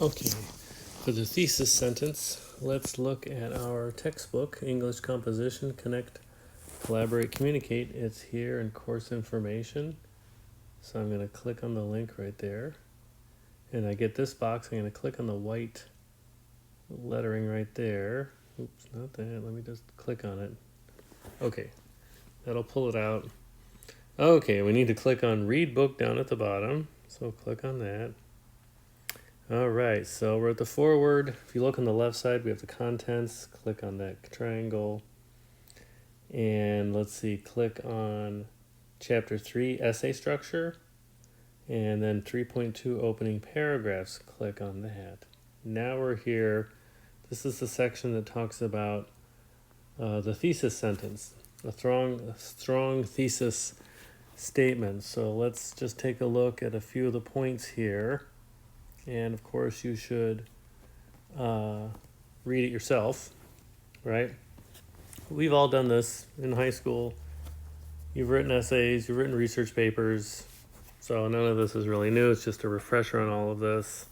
Okay, for the thesis sentence, let's look at our textbook, English Composition, Connect, Collaborate, Communicate. It's here in course information. So I'm going to click on the link right there. And I get this box. I'm going to click on the white lettering right there. Oops, not that. Let me just click on it. Okay, that'll pull it out. Okay, we need to click on Read Book down at the bottom. So click on that. All right, so we're at the foreword. If you look on the left side, we have the contents. Click on that triangle. And let's see, click on Chapter 3, Essay Structure. And then 3.2, Opening Paragraphs. Click on that. Now we're here. This is the section that talks about the thesis sentence, a strong thesis statement. So let's just take a look at a few of the points here. And of course, you should read it yourself, right? We've all done this in high school. You've written essays, you've written research papers, so none of this is really new. It's just a refresher on all of this.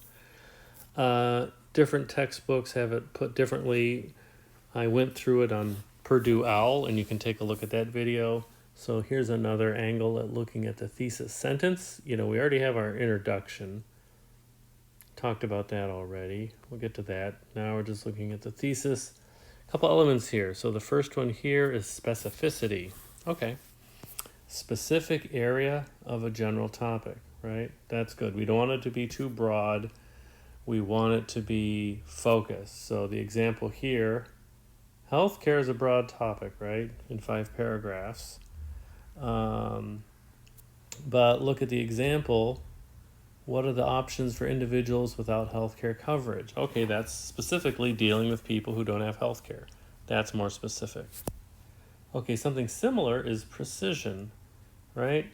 Different textbooks have it put differently. I went through it on Purdue OWL, and you can take a look at that video. So here's another angle at looking at the thesis sentence. We already have our introduction. Talked about that already. We'll get to that. Now we're just looking at the thesis. A couple elements here. So the first one here is specificity. Okay. Specific area of a general topic, right? That's good. We don't want it to be too broad. We want it to be focused. So the example here, healthcare is a broad topic, right? In 5 paragraphs. But look at the example. What are the options for individuals without healthcare coverage? Okay, that's specifically dealing with people who don't have healthcare. That's more specific. Okay, something similar is precision, right?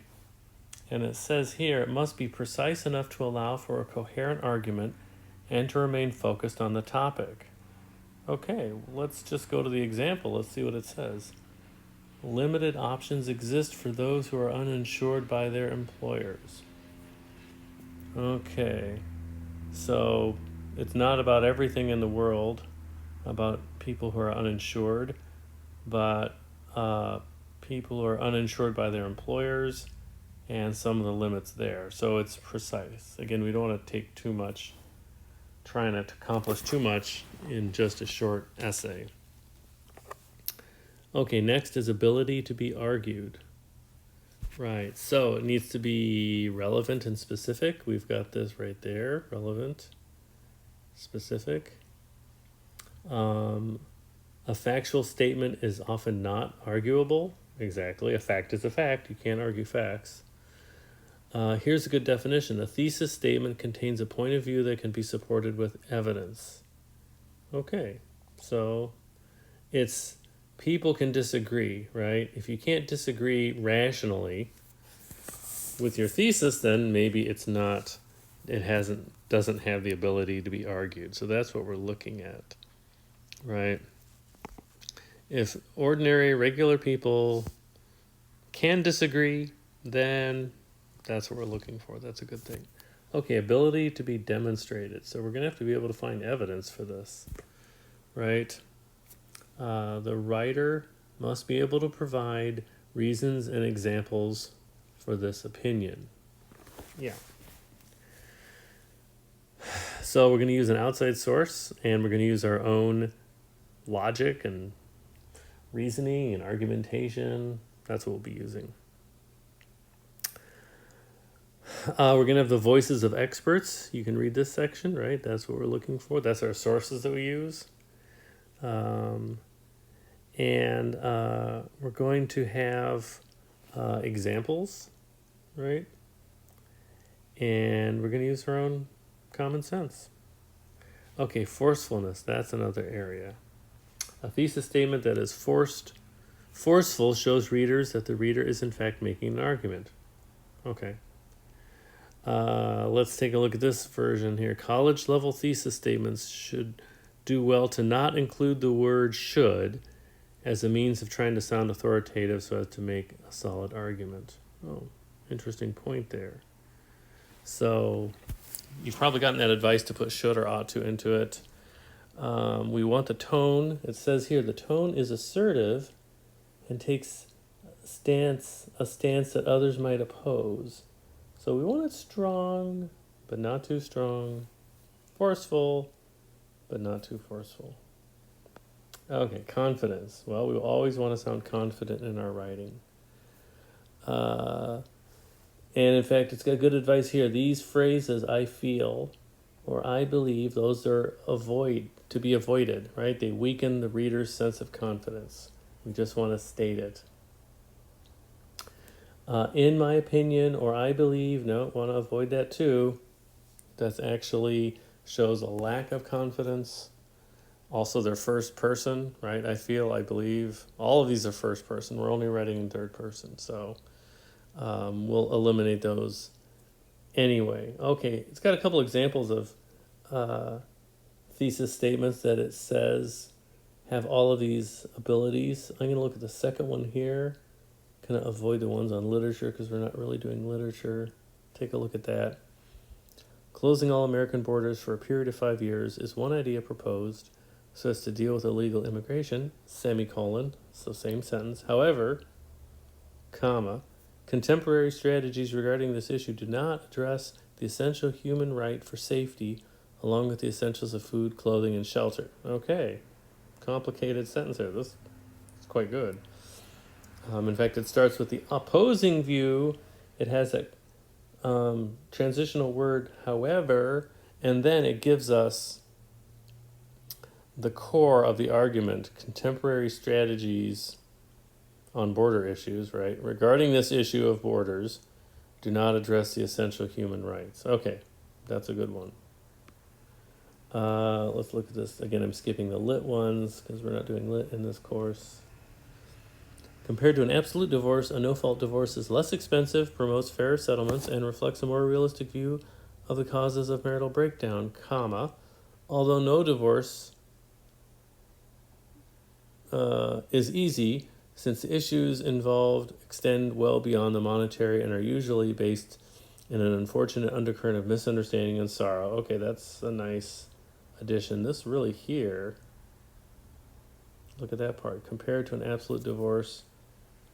And it says here, it must be precise enough to allow for a coherent argument and to remain focused on the topic. Okay, let's just go to the example. Let's see what it says. Limited options exist for those who are uninsured by their employers. Okay, so it's not about everything in the world, about people who are uninsured, but people who are uninsured by their employers and some of the limits there. So it's precise. Again, we don't want to take too much, trying to accomplish too much in just a short essay. Okay, next is ability to be argued. Right, so it needs to be relevant and specific. We've got this right there, relevant, specific. A factual statement is often not arguable. Exactly, a fact is a fact. You can't argue facts. Here's a good definition. A thesis statement contains a point of view that can be supported with evidence. Okay, so it's people can disagree, right? If you can't disagree rationally with your thesis, then maybe doesn't have the ability to be argued. So that's what we're looking at, right? If ordinary, regular people can disagree, then that's what we're looking for. That's a good thing. Okay, ability to be demonstrated. So we're going to have to be able to find evidence for this, right? The writer must be able to provide reasons and examples for this opinion. Yeah. So we're going to use an outside source, and we're going to use our own logic and reasoning and argumentation. That's what we'll be using. We're going to have the voices of experts. You can read this section, right? That's what we're looking for. That's our sources that we use. And we're going to have examples, right? And we're going to use our own common sense. Okay, forcefulness, that's another area. A thesis statement that is forceful shows readers that the reader is in fact making an argument. Okay. Let's take a look at this version here. College level thesis statements should do well to not include the word should as a means of trying to sound authoritative so as to make a solid argument. Oh, interesting point there. So you've probably gotten that advice to put should or ought to into it. We want the tone. It says here the tone is assertive and takes a stance that others might oppose. So we want it strong, but not too strong. Forceful, but not too forceful. Okay, confidence. Well, we always want to sound confident in our writing. And in fact, it's got good advice here. These phrases, I feel, or I believe, those are to be avoided, right? They weaken the reader's sense of confidence. We just want to state it. In my opinion, or I believe, no, want to avoid that too. That actually shows a lack of confidence. Also, they're first person, right? I feel, I believe. All of these are first person. We're only writing in third person, so we'll eliminate those anyway. Okay, it's got a couple examples of thesis statements that it says have all of these abilities. I'm going to look at the second one here. Kind of avoid the ones on literature because we're not really doing literature. Take a look at that. Closing all American borders for a period of 5 years is one idea proposed so as to deal with illegal immigration, semicolon, so same sentence. However, comma, contemporary strategies regarding this issue do not address the essential human right for safety along with the essentials of food, clothing, and shelter. Okay, complicated sentence here. This is quite good. In fact, it starts with the opposing view. It has a transitional word, however, and then it gives us the core of the argument, contemporary strategies on border issues, right? Regarding this issue of borders, do not address the essential human rights. Okay, that's a good one. Let's look at this. Again, I'm skipping the lit ones because we're not doing lit in this course. Compared to an absolute divorce, a no-fault divorce is less expensive, promotes fairer settlements, and reflects a more realistic view of the causes of marital breakdown, comma, although no divorce is easy, since the issues involved extend well beyond the monetary and are usually based in an unfortunate undercurrent of misunderstanding and sorrow. Okay, that's a nice addition. This really here, look at that part. Compared to an absolute divorce,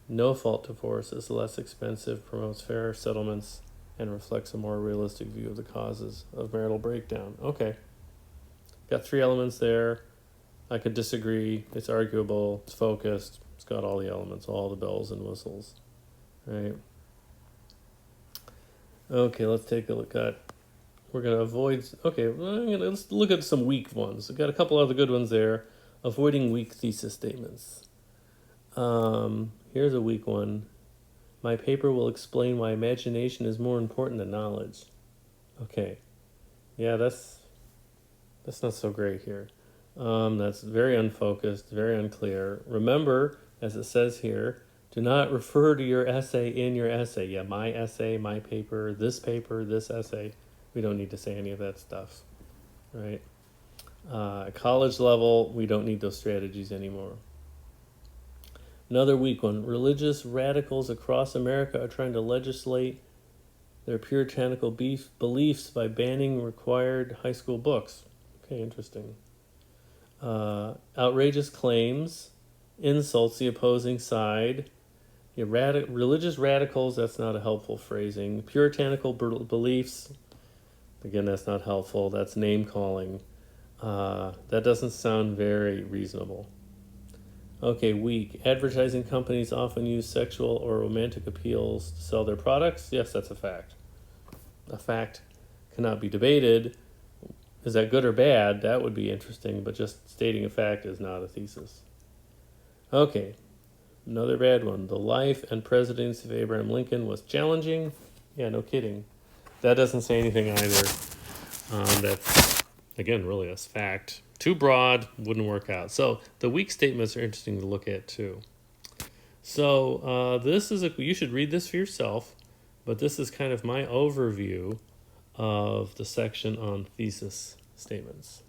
no-fault divorce is less expensive, promotes fairer settlements, and reflects a more realistic view of the causes of marital breakdown. Okay. Got 3 elements there. I could disagree. It's arguable. It's focused. It's got all the elements, all the bells and whistles. Right? Okay, let's take a look at... We're going to avoid... Okay, let's look at some weak ones. We've got a couple other good ones there. Avoiding weak thesis statements. Here's a weak one. My paper will explain why imagination is more important than knowledge. Okay. Yeah, that's not so great here. That's very unfocused, very unclear. Remember, as it says here, do not refer to your essay in your essay. Yeah, my essay, my paper, this essay. We don't need to say any of that stuff, right? At college level, we don't need those strategies anymore. Another weak one. Religious radicals across America are trying to legislate their puritanical beliefs by banning required high school books. Okay, interesting. Outrageous claims, insults the opposing side. Yeah, religious radicals, that's not a helpful phrasing. Puritanical beliefs, again, that's not helpful. That's name-calling. That doesn't sound very reasonable. Okay, weak. Advertising companies often use sexual or romantic appeals to sell their products. Yes, that's a fact. A fact cannot be debated. Is that good or bad? That would be interesting, but just stating a fact is not a thesis. Okay, another bad one. The life and presidency of Abraham Lincoln was challenging. Yeah, no kidding. That doesn't say anything either. That's, again, really a fact. Too broad, wouldn't work out. So the weak statements are interesting to look at too. So this is you should read this for yourself, but this is kind of my overview of the section on thesis statements.